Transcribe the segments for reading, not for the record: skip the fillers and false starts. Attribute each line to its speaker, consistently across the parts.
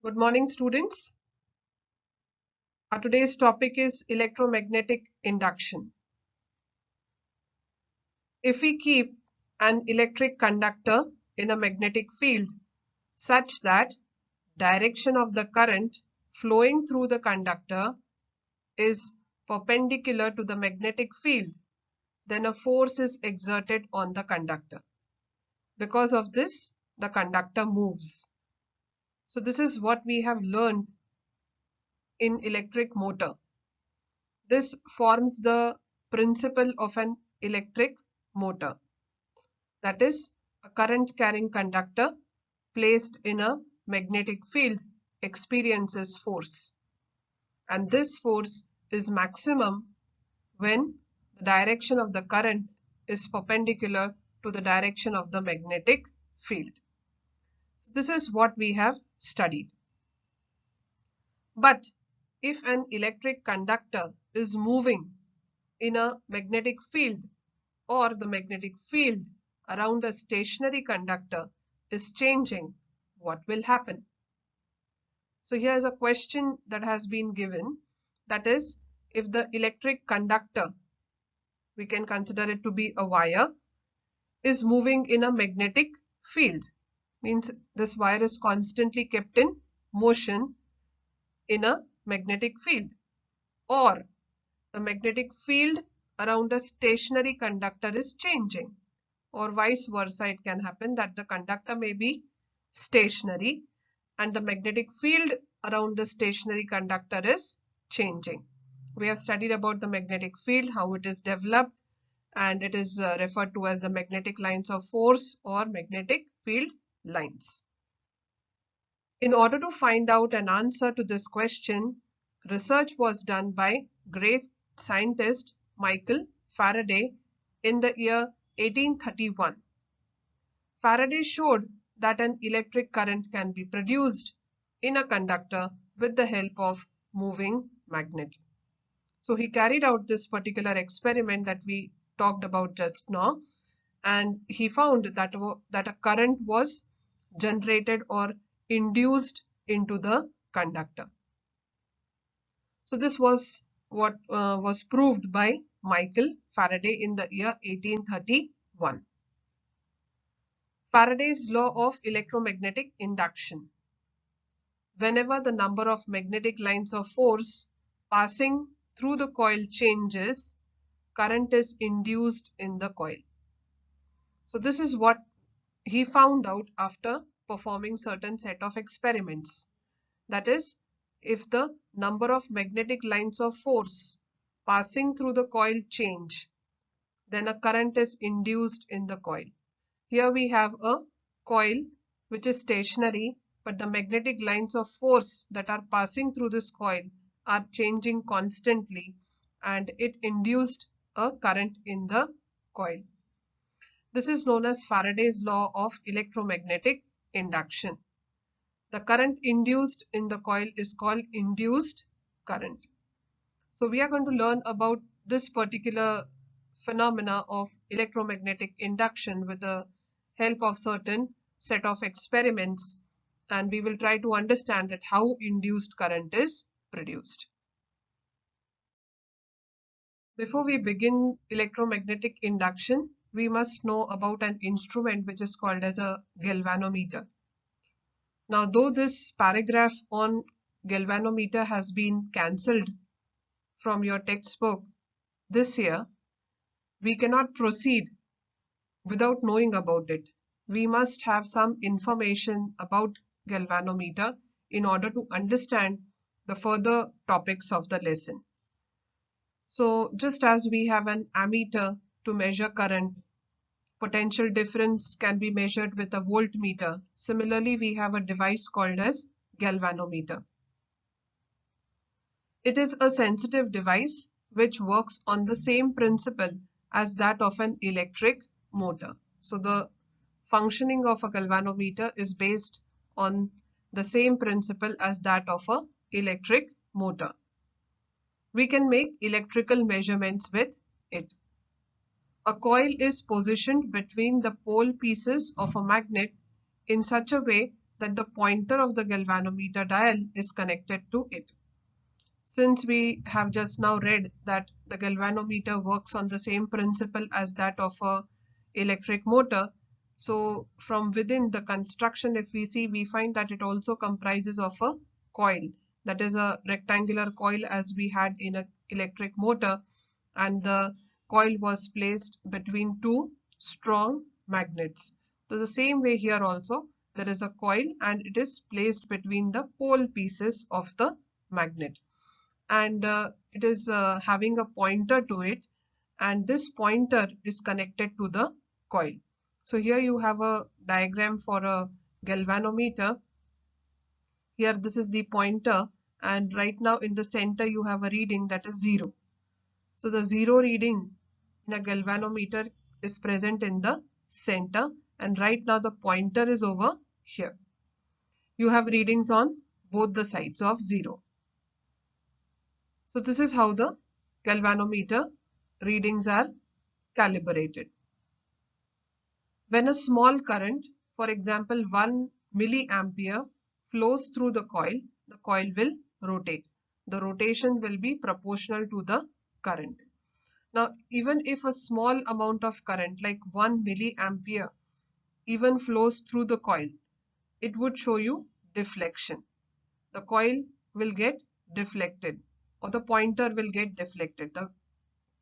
Speaker 1: Good morning, students. Our today's topic is electromagnetic induction. If we keep an electric conductor in a magnetic field such that direction of the current flowing through the conductor is perpendicular to the magnetic field, then a force is exerted on the conductor. Because of this, the conductor moves. So this is what we have learned in electric motor. This forms the principle of an electric motor. That is, a current carrying conductor placed in a magnetic field experiences force. And this force is maximum when the direction of the current is perpendicular to the direction of the magnetic field. So this is what we have studied. But if an electric conductor is moving in a magnetic field, or the magnetic field around a stationary conductor is changing, what will happen? So here is a question that has been given, that is, if the electric conductor, we can consider it to be a wire, is moving in a magnetic field, means this wire is constantly kept in motion in a magnetic field, or the magnetic field around a stationary conductor is changing, or vice versa. It can happen that the conductor may be stationary and the magnetic field around the stationary conductor is changing. We have studied about the magnetic field, how it is developed, and it is referred to as the magnetic lines of force or magnetic field lines. In order to find out an answer to this question, research was done by great scientist Michael Faraday in the year 1831. Faraday showed that an electric current can be produced in a conductor with the help of moving magnet. So he carried out this particular experiment that we talked about just now, and he found that a current was generated or induced into the conductor. So this was what was proved by Michael Faraday in the year 1831. Faraday's law of electromagnetic induction. Whenever the number of magnetic lines of force passing through the coil changes, current is induced in the coil. So this is what he found out after performing certain set of experiments. That is, if the number of magnetic lines of force passing through the coil change, then a current is induced in the coil. Here we have a coil which is stationary, but the magnetic lines of force that are passing through this coil are changing constantly, and it induced a current in the coil. This is known as Faraday's law of electromagnetic induction. The current induced in the coil is called induced current. So we are going to learn about this particular phenomena of electromagnetic induction with the help of certain set of experiments, and we will try to understand that how induced current is produced. Before we begin electromagnetic induction, we must know about an instrument which is called as a galvanometer. Now, though this paragraph on galvanometer has been cancelled from your textbook this year, we cannot proceed without knowing about it. We must have some information about galvanometer in order to understand the further topics of the lesson. So just as we have an ammeter to measure current, potential difference can be measured with a voltmeter. Similarly, we have a device called as galvanometer. It is a sensitive device which works on the same principle as that of an electric motor. So the functioning of a galvanometer is based on the same principle as that of an electric motor. We can make electrical measurements with it. A coil is positioned between the pole pieces of a magnet in such a way that the pointer of the galvanometer dial is connected to it. Since we have just now read that the galvanometer works on the same principle as that of a electric motor, so from within the construction, if we see, we find that it also comprises of a coil, that is a rectangular coil as we had in an electric motor, and the coil was placed between two strong magnets. So the same way here also there is a coil and it is placed between the pole pieces of the magnet, and it is having a pointer to it, and this pointer is connected to the coil. So here you have a diagram for a galvanometer. Here this is the pointer, and right now in the center you have a reading that is 0. So the 0 reading in a galvanometer is present in the center, and right now the pointer is over here. You have readings on both the sides of 0. So this is how the galvanometer readings are calibrated. When a small current, for example 1 milliampere, flows through the coil will rotate. The rotation will be proportional to the current. Now, even if a small amount of current like 1 milliampere even flows through the coil, it would show you deflection. The coil will get deflected, or the pointer will get deflected. The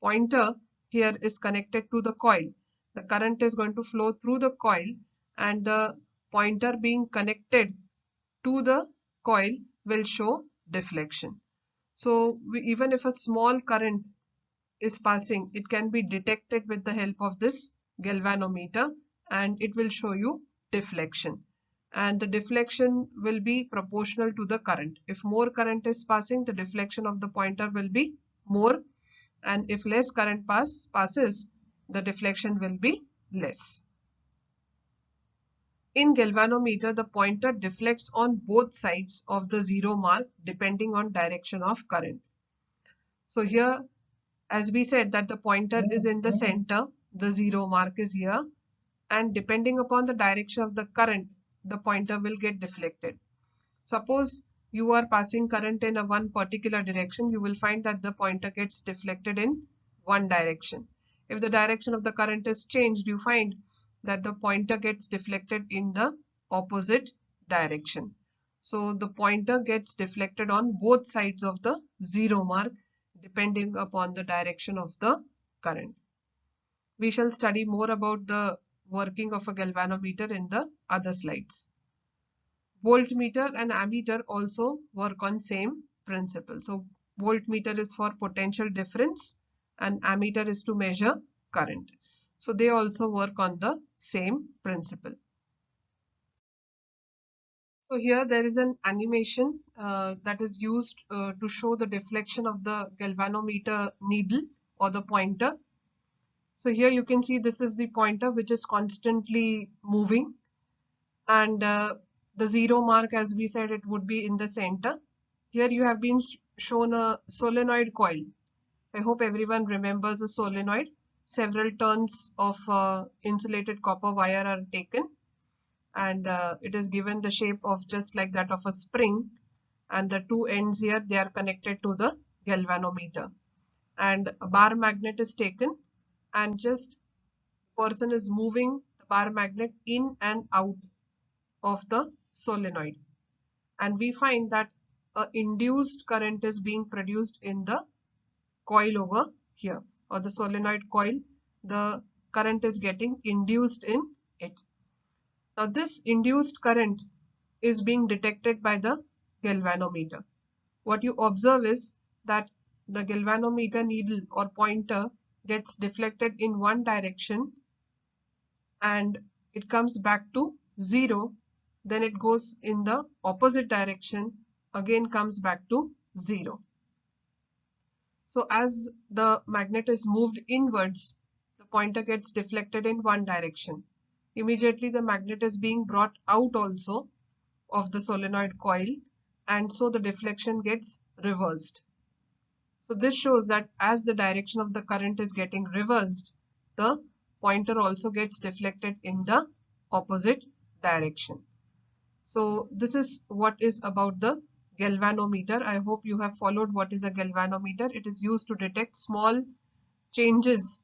Speaker 1: pointer here is connected to the coil. The current is going to flow through the coil, and the pointer being connected to the coil will show deflection. So even if a small current is passing, it can be detected with the help of this galvanometer, and it will show you deflection. And the deflection will be proportional to the current. If more current is passing, the deflection of the pointer will be more, and if less current passes, the deflection will be less. In galvanometer, the pointer deflects on both sides of the 0 mark depending on direction of current. So here, as we said that the pointer is in the center, the 0 mark is here, and depending upon the direction of the current, the pointer will get deflected. Suppose you are passing current in a one particular direction, you will find that the pointer gets deflected in one direction. If the direction of the current is changed, you find that the pointer gets deflected in the opposite direction. So the pointer gets deflected on both sides of the 0 mark depending upon the direction of the current. We shall study more about the working of a galvanometer in the other slides. Voltmeter and ammeter also work on same principle. So voltmeter is for potential difference and ammeter is to measure current. So they also work on the same principle. So here there is an animation that is used to show the deflection of the galvanometer needle or the pointer. So here you can see this is the pointer which is constantly moving, and the 0 mark, as we said, it would be in the center. Here you have been shown a solenoid coil. I hope everyone remembers a solenoid. Several turns of insulated copper wire are taken, and it is given the shape of just like that of a spring, and the two ends here, they are connected to the galvanometer, and a bar magnet is taken, and just person is moving the bar magnet in and out of the solenoid, and we find that a induced current is being produced in the coil over here, or the solenoid coil. The current is getting induced in it. Now this induced current is being detected by the galvanometer. What you observe is that the galvanometer needle or pointer gets deflected in one direction and it comes back to 0, then it goes in the opposite direction, again comes back to 0. So as the magnet is moved inwards, the pointer gets deflected in one direction. Immediately the magnet is being brought out also of the solenoid coil, and so the deflection gets reversed. So this shows that as the direction of the current is getting reversed, the pointer also gets deflected in the opposite direction. So this is what is about the galvanometer. I hope you have followed what is a galvanometer. It is used to detect small changes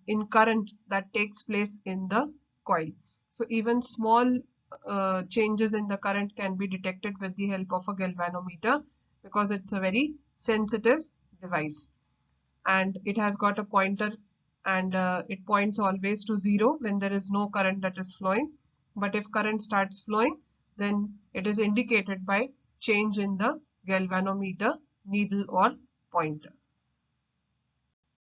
Speaker 1: in current that takes place in the coil. So even small changes in the current can be detected with the help of a galvanometer because it's a very sensitive device, and it has got a pointer, and it points always to 0 when there is no current that is flowing. But if current starts flowing, then it is indicated by change in the galvanometer needle or pointer.